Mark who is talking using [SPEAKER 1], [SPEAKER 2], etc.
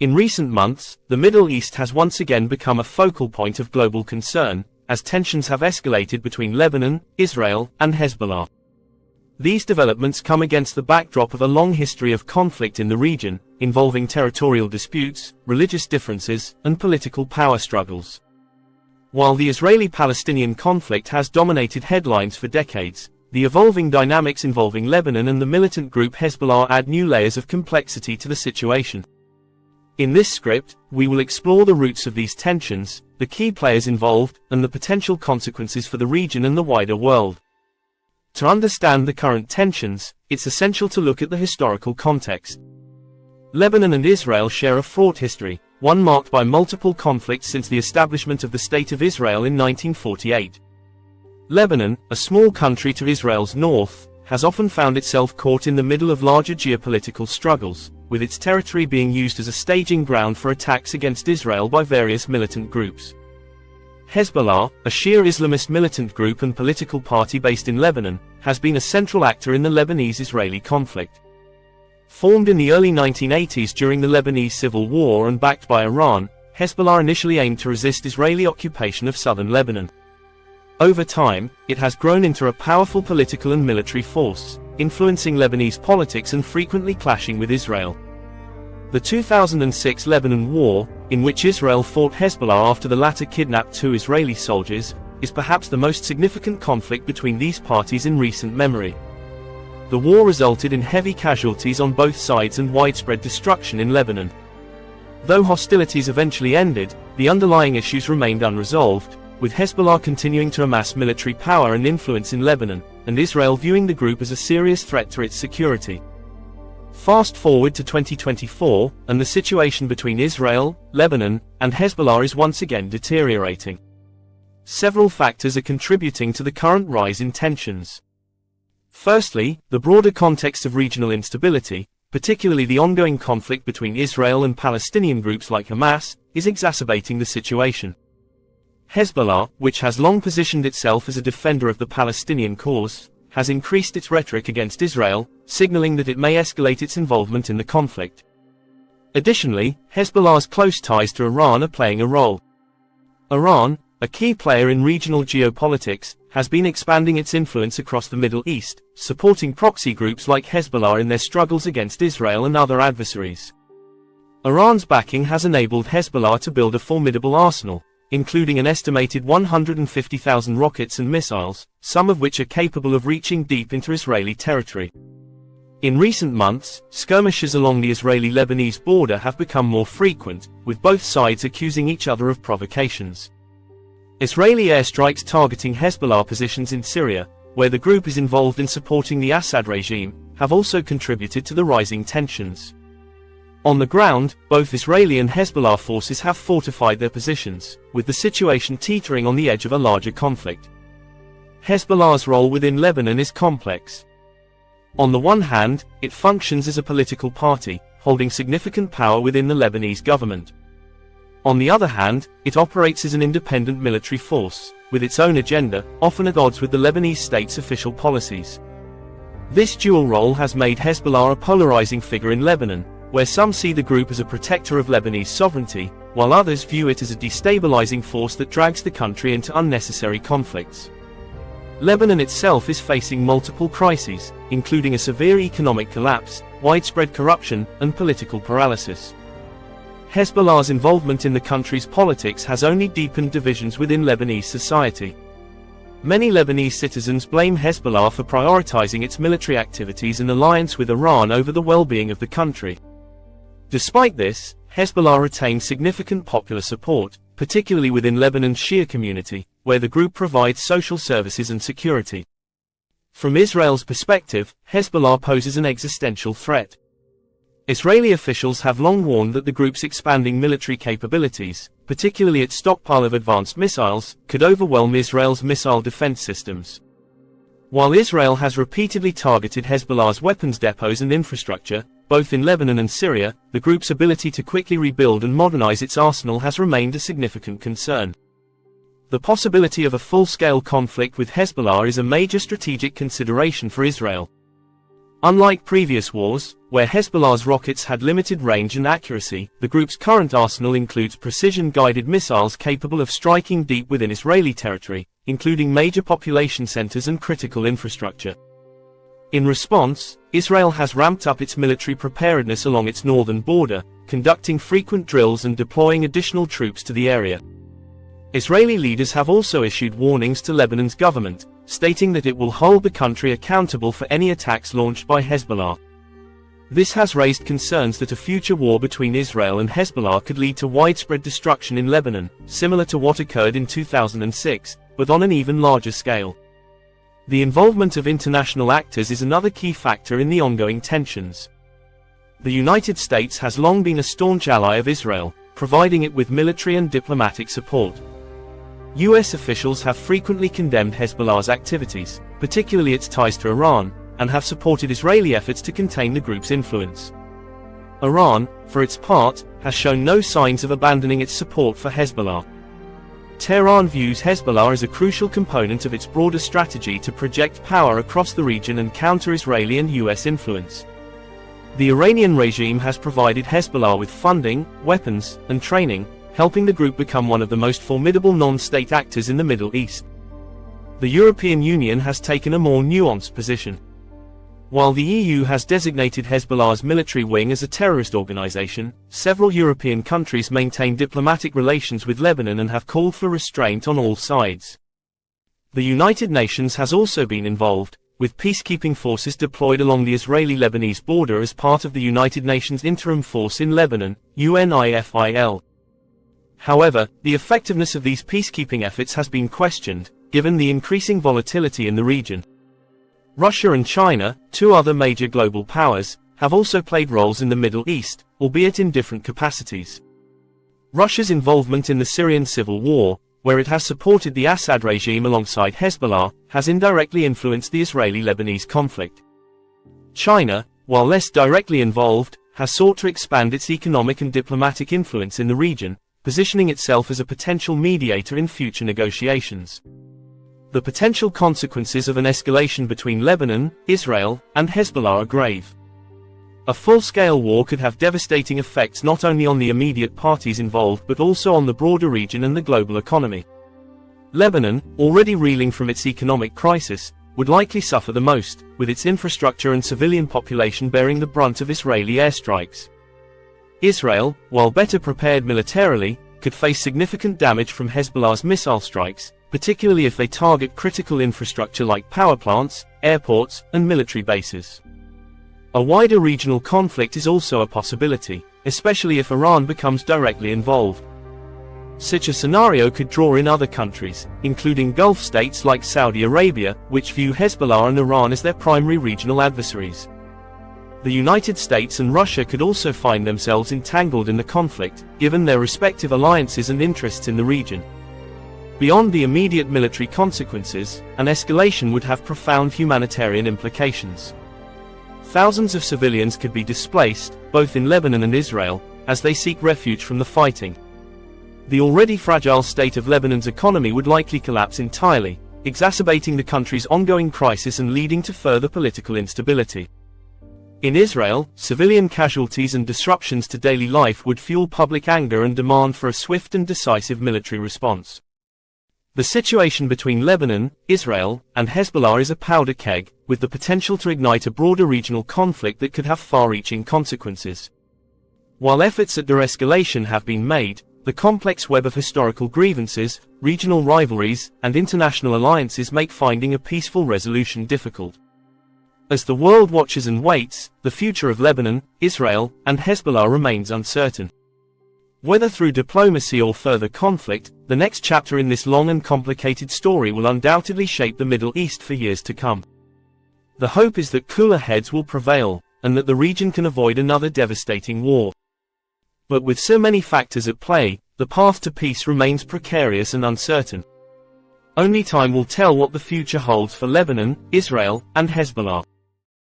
[SPEAKER 1] In recent months, the Middle East has once again become a focal point of global concern, as tensions have escalated between Lebanon, Israel, and Hezbollah. These developments come against the backdrop of a long history of conflict in the region, involving territorial disputes, religious differences, and political power struggles. While the Israeli-Palestinian conflict has dominated headlines for decades, the evolving dynamics involving Lebanon and the militant group Hezbollah add new layers of complexity to the situation. In this script, we will explore the roots of these tensions, the key players involved, and the potential consequences for the region and the wider world. To understand the current tensions, it's essential to look at the historical context. Lebanon and Israel share a fraught history, one marked by multiple conflicts since the establishment of the State of Israel in 1948. Lebanon, a small country to Israel's north, has often found itself caught in the middle of larger geopolitical struggles, with its territory being used as a staging ground for attacks against Israel by various militant groups. Hezbollah, a Shia Islamist militant group and political party based in Lebanon, has been a central actor in the Lebanese-Israeli conflict. Formed in the early 1980s during the Lebanese Civil War and backed by Iran, Hezbollah initially aimed to resist Israeli occupation of southern Lebanon. Over time, it has grown into a powerful political and military force, influencing Lebanese politics and frequently clashing with Israel. The 2006 Lebanon War, in which Israel fought Hezbollah after the latter kidnapped 2 Israeli soldiers, is perhaps the most significant conflict between these parties in recent memory. The war resulted in heavy casualties on both sides and widespread destruction in Lebanon. Though hostilities eventually ended, the underlying issues remained unresolved, with Hezbollah continuing to amass military power and influence in Lebanon, and Israel viewing the group as a serious threat to its security. Fast forward to 2024, and the situation between Israel, Lebanon, and Hezbollah is once again deteriorating. Several factors are contributing to the current rise in tensions. Firstly, the broader context of regional instability, particularly the ongoing conflict between Israel and Palestinian groups like Hamas, is exacerbating the situation. Hezbollah, which has long positioned itself as a defender of the Palestinian cause, has increased its rhetoric against Israel, signaling that it may escalate its involvement in the conflict. Additionally, Hezbollah's close ties to Iran are playing a role. Iran, a key player in regional geopolitics, has been expanding its influence across the Middle East, supporting proxy groups like Hezbollah in their struggles against Israel and other adversaries. Iran's backing has enabled Hezbollah to build a formidable arsenal, including an estimated 150,000 rockets and missiles, some of which are capable of reaching deep into Israeli territory. In recent months, skirmishes along the Israeli-Lebanese border have become more frequent, with both sides accusing each other of provocations. Israeli airstrikes targeting Hezbollah positions in Syria, where the group is involved in supporting the Assad regime, have also contributed to the rising tensions. On the ground, both Israeli and Hezbollah forces have fortified their positions, with the situation teetering on the edge of a larger conflict. Hezbollah's role within Lebanon is complex. On the one hand, it functions as a political party, holding significant power within the Lebanese government. On the other hand, it operates as an independent military force, with its own agenda, often at odds with the Lebanese state's official policies. This dual role has made Hezbollah a polarizing figure in Lebanon, where some see the group as a protector of Lebanese sovereignty, while others view it as a destabilizing force that drags the country into unnecessary conflicts. Lebanon itself is facing multiple crises, including a severe economic collapse, widespread corruption, and political paralysis. Hezbollah's involvement in the country's politics has only deepened divisions within Lebanese society. Many Lebanese citizens blame Hezbollah for prioritizing its military activities and alliance with Iran over the well-being of the country. Despite this, Hezbollah retains significant popular support, particularly within Lebanon's Shia community, where the group provides social services and security. From Israel's perspective, Hezbollah poses an existential threat. Israeli officials have long warned that the group's expanding military capabilities, particularly its stockpile of advanced missiles, could overwhelm Israel's missile defense systems. While Israel has repeatedly targeted Hezbollah's weapons depots and infrastructure, both in Lebanon and Syria, the group's ability to quickly rebuild and modernize its arsenal has remained a significant concern. The possibility of a full-scale conflict with Hezbollah is a major strategic consideration for Israel. Unlike previous wars, where Hezbollah's rockets had limited range and accuracy, the group's current arsenal includes precision-guided missiles capable of striking deep within Israeli territory, including major population centers and critical infrastructure. In response, Israel has ramped up its military preparedness along its northern border, conducting frequent drills and deploying additional troops to the area. Israeli leaders have also issued warnings to Lebanon's government, stating that it will hold the country accountable for any attacks launched by Hezbollah. This has raised concerns that a future war between Israel and Hezbollah could lead to widespread destruction in Lebanon, similar to what occurred in 2006, but on an even larger scale. The involvement of international actors is another key factor in the ongoing tensions. The United States has long been a staunch ally of Israel, providing it with military and diplomatic support. US officials have frequently condemned Hezbollah's activities, particularly its ties to Iran, and have supported Israeli efforts to contain the group's influence. Iran, for its part, has shown no signs of abandoning its support for Hezbollah. Tehran views Hezbollah as a crucial component of its broader strategy to project power across the region and counter Israeli and US influence. The Iranian regime has provided Hezbollah with funding, weapons, and training, helping the group become one of the most formidable non-state actors in the Middle East. The European Union has taken a more nuanced position. While the EU has designated Hezbollah's military wing as a terrorist organization, several European countries maintain diplomatic relations with Lebanon and have called for restraint on all sides. The United Nations has also been involved, with peacekeeping forces deployed along the Israeli-Lebanese border as part of the United Nations Interim Force in Lebanon, UNIFIL. However, the effectiveness of these peacekeeping efforts has been questioned, given the increasing volatility in the region. Russia and China, two other major global powers, have also played roles in the Middle East, albeit in different capacities. Russia's involvement in the Syrian civil war, where it has supported the Assad regime alongside Hezbollah, has indirectly influenced the Israeli-Lebanese conflict. China, while less directly involved, has sought to expand its economic and diplomatic influence in the region, positioning itself as a potential mediator in future negotiations. The potential consequences of an escalation between Lebanon, Israel, and Hezbollah are grave. A full-scale war could have devastating effects not only on the immediate parties involved but also on the broader region and the global economy. Lebanon, already reeling from its economic crisis, would likely suffer the most, with its infrastructure and civilian population bearing the brunt of Israeli airstrikes. Israel, while better prepared militarily, could face significant damage from Hezbollah's missile strikes, particularly if they target critical infrastructure like power plants, airports, and military bases. A wider regional conflict is also a possibility, especially if Iran becomes directly involved. Such a scenario could draw in other countries, including Gulf states like Saudi Arabia, which view Hezbollah and Iran as their primary regional adversaries. The United States and Russia could also find themselves entangled in the conflict, given their respective alliances and interests in the region. Beyond the immediate military consequences, an escalation would have profound humanitarian implications. Thousands of civilians could be displaced, both in Lebanon and Israel, as they seek refuge from the fighting. The already fragile state of Lebanon's economy would likely collapse entirely, exacerbating the country's ongoing crisis and leading to further political instability. In Israel, civilian casualties and disruptions to daily life would fuel public anger and demand for a swift and decisive military response. The situation between Lebanon, Israel, and Hezbollah is a powder keg, with the potential to ignite a broader regional conflict that could have far-reaching consequences. While efforts at de-escalation have been made, the complex web of historical grievances, regional rivalries, and international alliances make finding a peaceful resolution difficult. As the world watches and waits, the future of Lebanon, Israel, and Hezbollah remains uncertain. Whether through diplomacy or further conflict, the next chapter in this long and complicated story will undoubtedly shape the Middle East for years to come. The hope is that cooler heads will prevail, and that the region can avoid another devastating war. But with so many factors at play, the path to peace remains precarious and uncertain. Only time will tell what the future holds for Lebanon, Israel, and Hezbollah.